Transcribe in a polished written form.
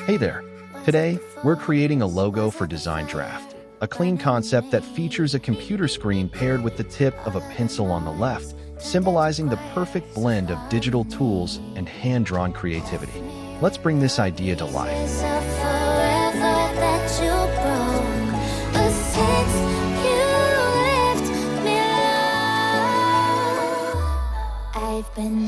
Hey there! Today, we're creating a logo for Design Draft, a clean concept that features a computer screen paired with the tip of a pencil on the left, symbolizing the perfect blend of digital tools and hand-drawn creativity. Let's bring this idea to life. I've been